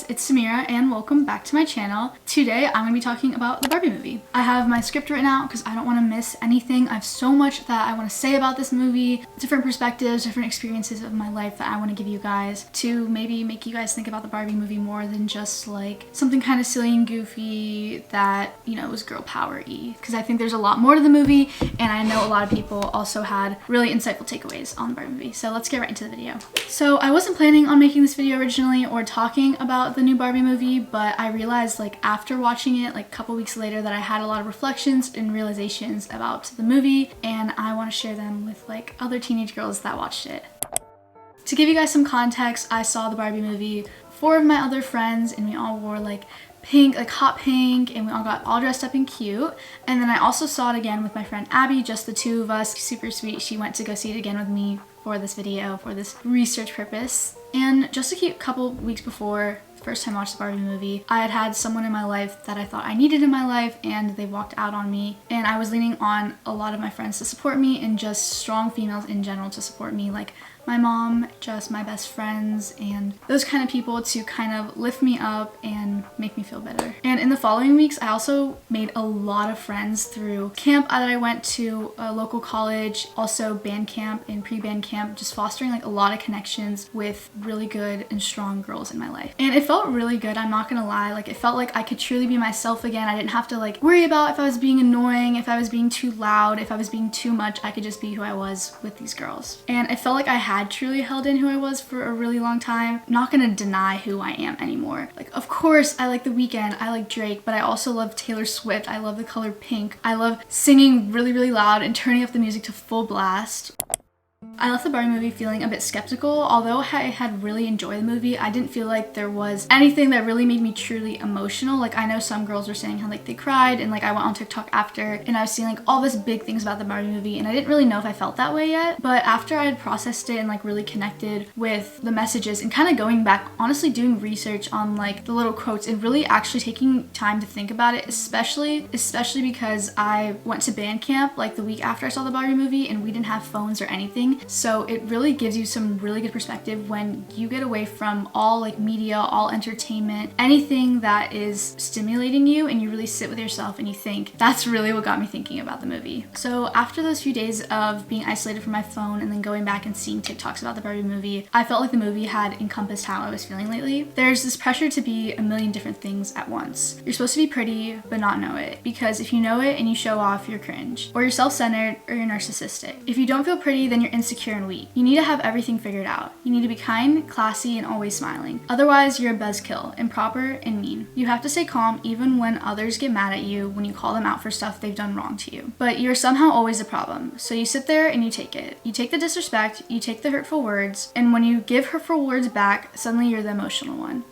it's Samira and welcome back to my channel. Today I'm going to be talking about the Barbie movie. I have my script written out because I don't want to miss anything. I have so much that I want to say about this movie, different perspectives, different experiences of my life that I want to give you guys to maybe make you guys think about the Barbie movie more than just like something kind of silly and goofy that, you know, was girl power-y. Because I think there's a lot more to the movie and I know a lot of people also had really insightful takeaways on the Barbie movie. So let's get right into the video. So I wasn't planning on making this video originally or talking about the new Barbie movie, but I realized like after watching it like a couple weeks later that I had a lot of reflections and realizations about the movie, and I want to share them with like other teenage girls that watched it. To give you guys some context, I saw the Barbie movie with 4 of my other friends and we all wore like pink, like hot pink, and we all got all dressed up and cute. And then I also saw it again with my friend Abby, just the 2 of us. Super sweet. She went to go see it again with me for this video, for this research purpose. And just a couple weeks before the first time I watched the Barbie movie, I had someone in my life that I thought I needed in my life and they walked out on me. And I was leaning on a lot of my friends to support me and just strong females in general to support me, like my mom, just my best friends, and those kind of people to kind of lift me up and make me feel better. And in the following weeks, I also made a lot of friends through camp that I went to, a local college, also band camp and pre-band camp, just fostering like a lot of connections with really good and strong girls in my life. And it felt really good, I'm not gonna lie. Like it felt like I could truly be myself again. I didn't have to like worry about if I was being annoying, if I was being too loud, if I was being too much. I could just be who I was with these girls. And it felt like I had truly held in who I was for a really long time. I'm not gonna deny who I am anymore. Like of course I like The Weeknd, I like Drake, but I also love Taylor Swift. I love the color pink. I love singing really, really loud and turning up the music to full blast. I left the Barbie movie feeling a bit skeptical. Although I had really enjoyed the movie, I didn't feel like there was anything that really made me truly emotional. Like I know some girls were saying how like they cried, and like I went on TikTok after and I was seeing like all this big things about the Barbie movie, and I didn't really know if I felt that way yet. But after I had processed it and like really connected with the messages and kind of going back, honestly doing research on like the little quotes and really actually taking time to think about it, especially because I went to band camp like the week after I saw the Barbie movie and we didn't have phones or anything. So it really gives you some really good perspective when you get away from all like media, all entertainment, anything that is stimulating you, and you really sit with yourself and you think. That's really what got me thinking about the movie. So after those few days of being isolated from my phone and then going back and seeing TikToks about the Barbie movie, I felt like the movie had encompassed how I was feeling lately. There's this pressure to be a million different things at once. You're supposed to be pretty but not know it, because if you know it and you show off, you're cringe, or you're self-centered, or you're narcissistic. If you don't feel pretty, then you're insecure and weak. You need to have everything figured out. You need to be kind, classy, and always smiling. Otherwise, you're a buzzkill, improper, and mean. You have to stay calm even when others get mad at you when you call them out for stuff they've done wrong to you. But you're somehow always a problem. So you sit there and you take it. You take the disrespect, you take the hurtful words, and when you give hurtful words back, suddenly you're the emotional one.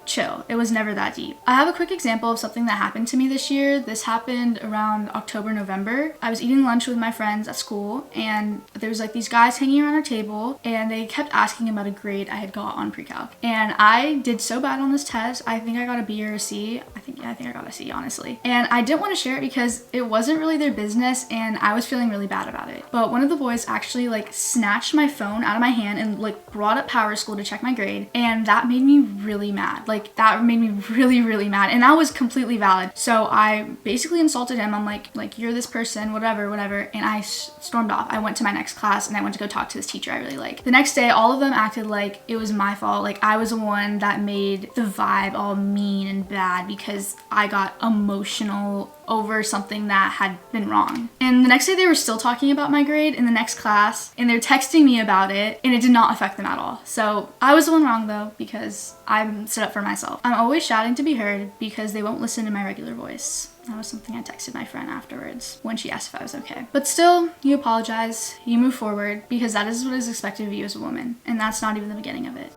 Chill. It was never that deep. I have a quick example of something that happened to me this year. This happened around October, November. I was eating lunch with my friends at school and there was like these guys hanging around our table and they kept asking about a grade I had got on pre-calc. And I did so bad on this test. I think I got a B or a C. I think I got a C, honestly. And I didn't want to share it because it wasn't really their business and I was feeling really bad about it. But one of the boys actually like snatched my phone out of my hand and like brought up Power School to check my grade, and that made me really mad. Like that made me really, really mad, and that was completely valid. So I basically insulted him. I'm like you're this person, whatever, and I stormed off. I went to my next class and I went to go talk to this teacher I really like. The next day, all of them acted like it was my fault. Like I was the one that made the vibe all mean and bad because I got emotional over something that had been wrong. And the next day they were still talking about my grade in the next class and they're texting me about it, and it did not affect them at all. So I was the one wrong though, because I stood up for myself. I'm always shouting to be heard because they won't listen to my regular voice. That was something I texted my friend afterwards when she asked if I was okay. But still, you apologize, you move forward, because that is what is expected of you as a woman, and that's not even the beginning of it.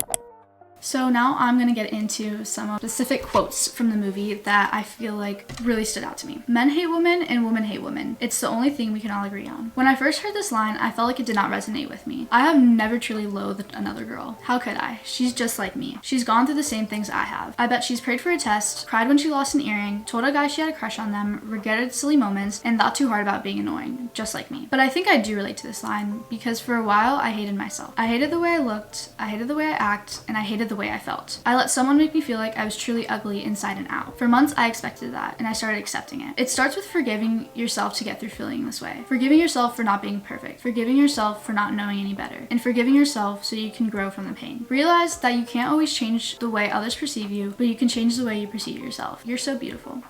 So now I'm gonna get into some specific quotes from the movie that I feel like really stood out to me. Men hate women and women hate women. It's the only thing we can all agree on. When I first heard this line, I felt like it did not resonate with me. I have never truly loathed another girl. How could I? She's just like me. She's gone through the same things I have. I bet she's prayed for a test, cried when she lost an earring, told a guy she had a crush on them, regretted silly moments, and thought too hard about being annoying, just like me. But I think I do relate to this line because for a while I hated myself. I hated the way I looked, I hated the way I act, and I hated the the way I felt. I let someone make me feel like I was truly ugly inside and out. For months, I expected that, and I started accepting it. It starts with forgiving yourself to get through feeling this way. Forgiving yourself for not being perfect. Forgiving yourself for not knowing any better. And forgiving yourself so you can grow from the pain. Realize that you can't always change the way others perceive you, but you can change the way you perceive yourself. You're so beautiful.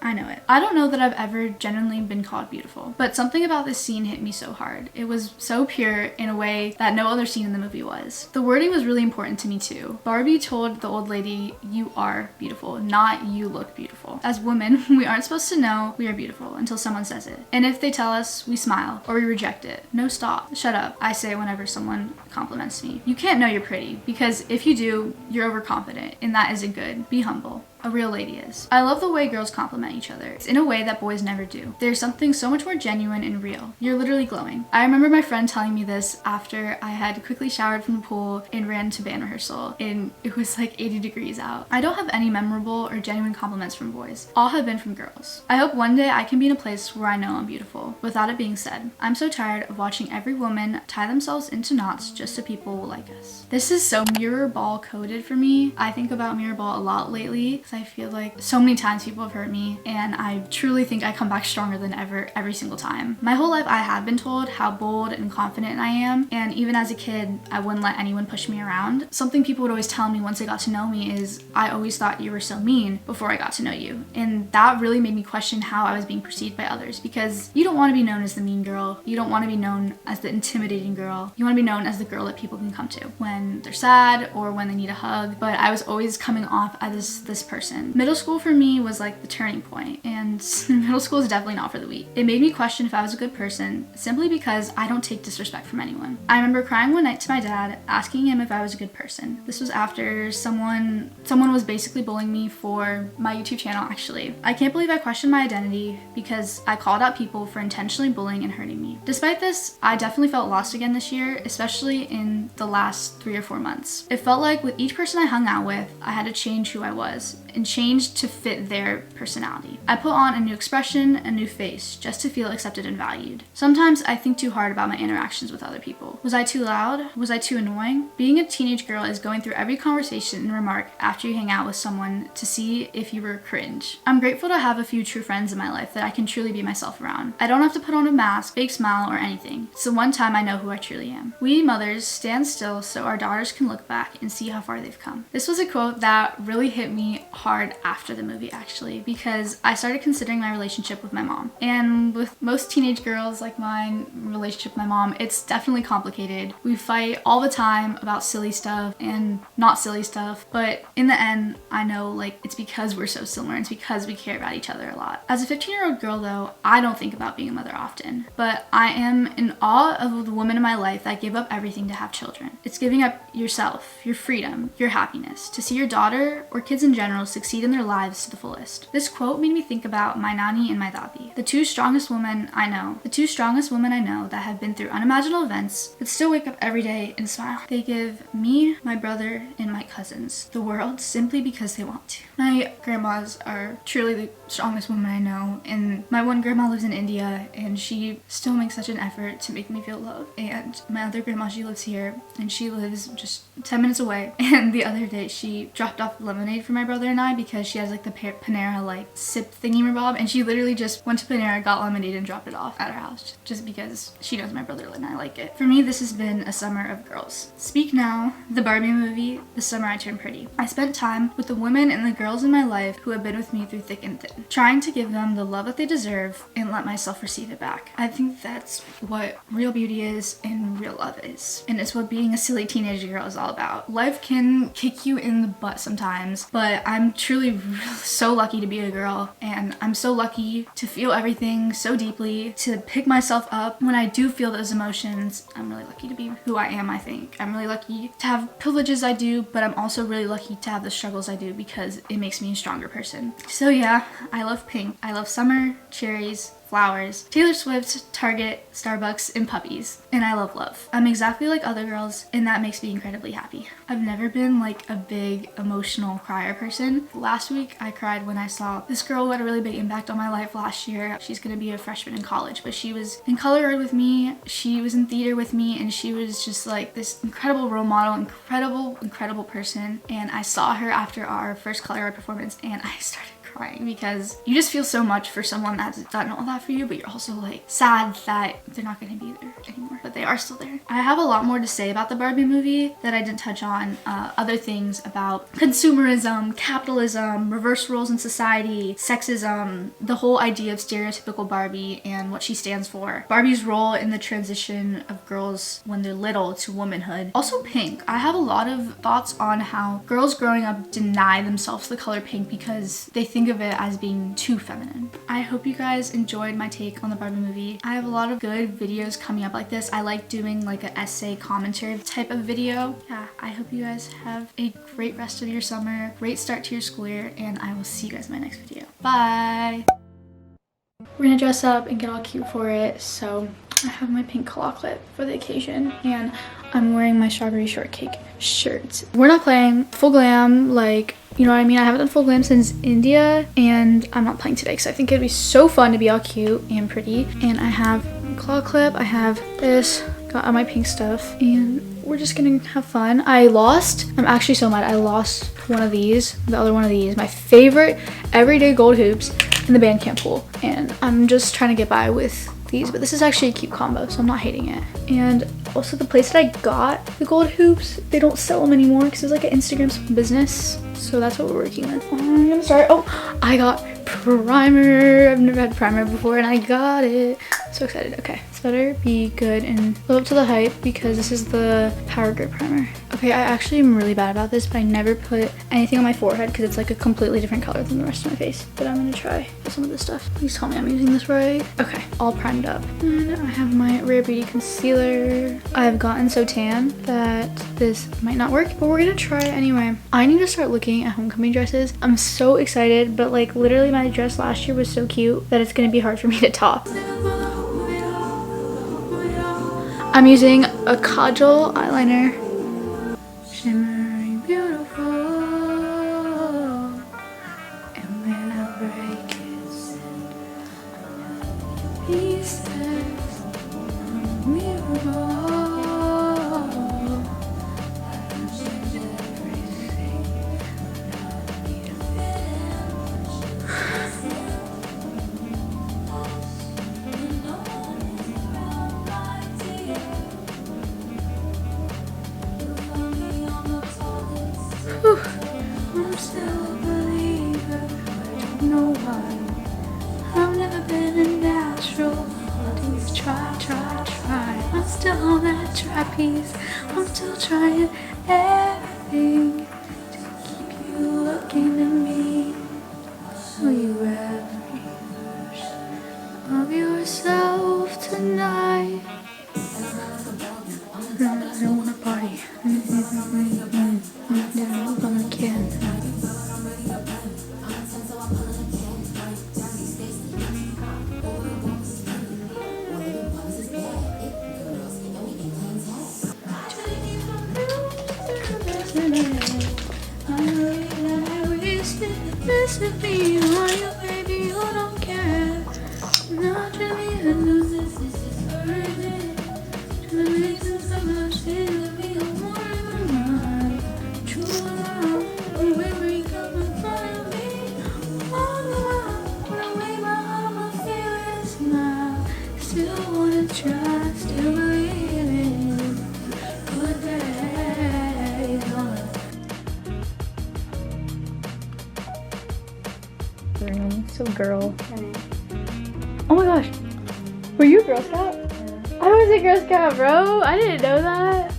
I know it. I don't know that I've ever genuinely been called beautiful, but something about this scene hit me so hard. It was so pure in a way that no other scene in the movie was. The wording was really important to me too. Barbie told the old lady, "You are beautiful, not you look beautiful." As women, we aren't supposed to know we are beautiful until someone says it. And if they tell us, we smile or we reject it. No, stop. Shut up, I say whenever someone compliments me. You can't know you're pretty, because if you do, you're overconfident, and that isn't good. Be humble. A real lady is. I love the way girls compliment each other. It's in a way that boys never do. There's something so much more genuine and real. You're literally glowing. I remember my friend telling me this after I had quickly showered from the pool and ran to band rehearsal, and it was like 80 degrees out. I don't have any memorable or genuine compliments from boys. All have been from girls. I hope one day I can be in a place where I know I'm beautiful. Without it being said, I'm so tired of watching every woman tie themselves into knots just so people will like us. This is so mirror ball coded for me. I think about mirror ball a lot lately. I feel like so many times people have hurt me, and I truly think I come back stronger than ever every single time. My whole life I have been told how bold and confident I am, and even as a kid I wouldn't let anyone push me around. Something people would always tell me once they got to know me is, "I always thought you were so mean before I got to know you." And that really made me question how I was being perceived by others, because you don't want to be known as the mean girl. You don't want to be known as the intimidating girl. You want to be known as the girl that people can come to when they're sad or when they need a hug. But I was always coming off as this person. Middle school for me was like the turning point, and middle school is definitely not for the weak. It made me question if I was a good person simply because I don't take disrespect from anyone. I remember crying one night to my dad, asking him if I was a good person. This was after someone was basically bullying me for my YouTube channel, actually. I can't believe I questioned my identity because I called out people for intentionally bullying and hurting me. Despite this, I definitely felt lost again this year, especially in the last 3 or 4 months. It felt like with each person I hung out with, I had to change who I was and change to fit their personality. I put on a new expression, a new face, just to feel accepted and valued. Sometimes I think too hard about my interactions with other people. Was I too loud? Was I too annoying? Being a teenage girl is going through every conversation and remark after you hang out with someone to see if you were cringe. I'm grateful to have a few true friends in my life that I can truly be myself around. I don't have to put on a mask, fake smile, or anything. It's the one time I know who I truly am. We mothers stand still so our daughters can look back and see how far they've come. This was a quote that really hit me hard after the movie, actually, because I started considering my relationship with my mom. And with most teenage girls like mine, relationship with my mom, it's definitely complicated. We fight all the time about silly stuff and not silly stuff, but in the end, I know like it's because we're so similar. It's because we care about each other a lot. As a 15-year-old girl though, I don't think about being a mother often, but I am in awe of the woman in my life that gave up everything to have children. It's giving up yourself, your freedom, your happiness, to see your daughter or kids in general succeed in their lives to the fullest. This quote made me think about my nani and my dadi, the two strongest women I know that have been through unimaginable events but still wake up every day and smile. They give me, my brother, and my cousins the world simply because they want to. My grandmas are truly the strongest women I know, and my one grandma lives in India and she still makes such an effort to make me feel loved. And my other grandma, she lives here and she lives just 10 minutes away, and the other day she dropped off lemonade for my brother and I because she has like the Panera like sip thingy-mabob, and she literally just went to Panera, got lemonade, and dropped it off at our house just because she knows my brother and I like it. For me, this has been a summer of girls. Speak Now, the Barbie movie, the summer I turned pretty. I spent time with the women and the girls in my life who have been with me through thick and thin, trying to give them the love that they deserve and let myself receive it back. I think that's what real beauty is and real love is, and it's what being a silly teenage girl is all about. Life can kick you in the butt sometimes, but I'm truly so lucky to be a girl, and I'm so lucky to feel everything so deeply, to pick myself up when I do feel those emotions. I'm really lucky to be who I am, I think. I'm really lucky to have privileges I do, but I'm also really lucky to have the struggles I do because it makes me a stronger person. So yeah, I love pink. I love summer, cherries, flowers, Taylor Swift, Target, Starbucks, and puppies. And I love love. I'm exactly like other girls, and that makes me incredibly happy. I've never been like a big emotional crier person. Last week I cried when I saw this girl who had a really big impact on my life last year. She's gonna be a freshman in college, but she was in color guard with me, she was in theater with me, and she was just like this incredible role model, incredible person. And I saw her after our first color guard performance, and I started crying because you just feel so much for someone that's done all that for you, but you're also like sad that they're not going to be there anymore, but they are still there. I have a lot more to say about the Barbie movie that I didn't touch on. Other things about consumerism, capitalism, reverse roles in society, sexism, the whole idea of stereotypical Barbie and what she stands for, Barbie's role in the transition of girls when they're little to womanhood. Also pink. I have a lot of thoughts on how girls growing up deny themselves the color pink because they think of it as being too feminine. I hope you guys enjoyed my take on the Barbie movie. I have a lot of good videos coming up like this. I like doing like an essay commentary type of video. Yeah, I hope you guys have a great rest of your summer, great start to your school year, and I will see you guys in my next video. Bye! We're gonna dress up and get all cute for it. So I have my pink claw clip for the occasion, and I'm wearing my strawberry shortcake shirt. We're not playing full glam, like, you know what I mean? I haven't done full glam since India, and I'm not playing today because I think it'd be so fun to be all cute and pretty. And I have a claw clip, I have this, got all my pink stuff, and we're just gonna have fun. I'm actually so mad. I lost one of these, the other one of these, my favorite everyday gold hoops in the band camp pool. And I'm just trying to get by with these, but this is actually a cute combo, so I'm not hating it. And also the place that I got the gold hoops, they don't sell them anymore because it's like an Instagram business. So that's what we're working with. I'm gonna start. Oh, I got primer. I've never had primer before and I got it. So excited. Okay, this better be good and live up to the hype because this is the Power Grip primer. Okay, I actually am really bad about this, but I never put anything on my forehead because it's like a completely different color than the rest of my face. But I'm gonna try some of this stuff. Please tell me I'm using this right. Okay, all primed up. And I have my Rare Beauty concealer. I've gotten so tan that this might not work, but we're gonna try it anyway. I need to start looking at homecoming dresses. I'm so excited, but like literally my dress last year was so cute that it's gonna be hard for me to top. I'm using a Kajal eyeliner. Shimmering beautiful, and when I break it, pieces, beautiful. I'm still a believer, I don't know why. I've never been a natural, but try. I'm still on that trapeze, I'm still trying everything to keep you looking at me. Show you every version of yourself tonight. I don't wanna party. So girl. Oh my gosh. Were you a Girl Scout? Yeah. I was a Girl Scout, bro. I didn't know that.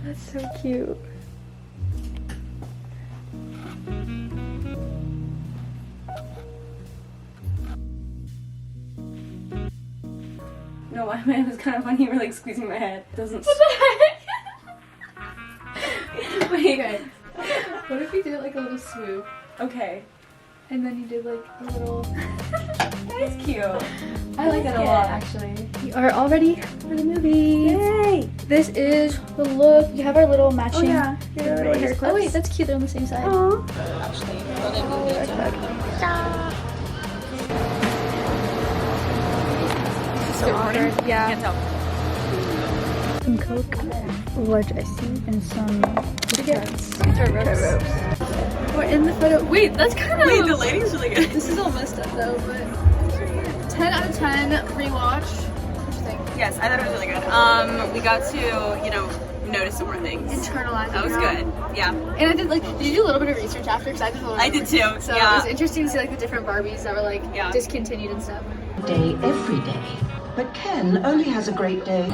That's so cute. No, I mean, it was kind of funny. You were like squeezing my head. It doesn't. What the heck? Wait, guys. What if you did like a little swoop? Okay. And then you did like a little is cute. I like it a lot, actually. We are all ready for the movie. Yay! This is the look. We have our little matching Your little hair Oh wait, that's cute. They're on the same side. Aww. So awkward. Yeah. Can't tell. Some Coke, large iced tea, and some cigarettes. We're in the photo. Wait, that's kind of. Wait, the lighting's really good. This is all messed up though, but 10 out of 10 rewatch. What you think? Yes, I thought it was really good. We got to, you know, notice some more things. Internalize. That was good. Yeah. And I did did you do a little bit of research after? Because I did a little. I did too. So yeah. it was interesting to see like the different Barbies that were like discontinued and stuff. Day every day. But Ken only has a great day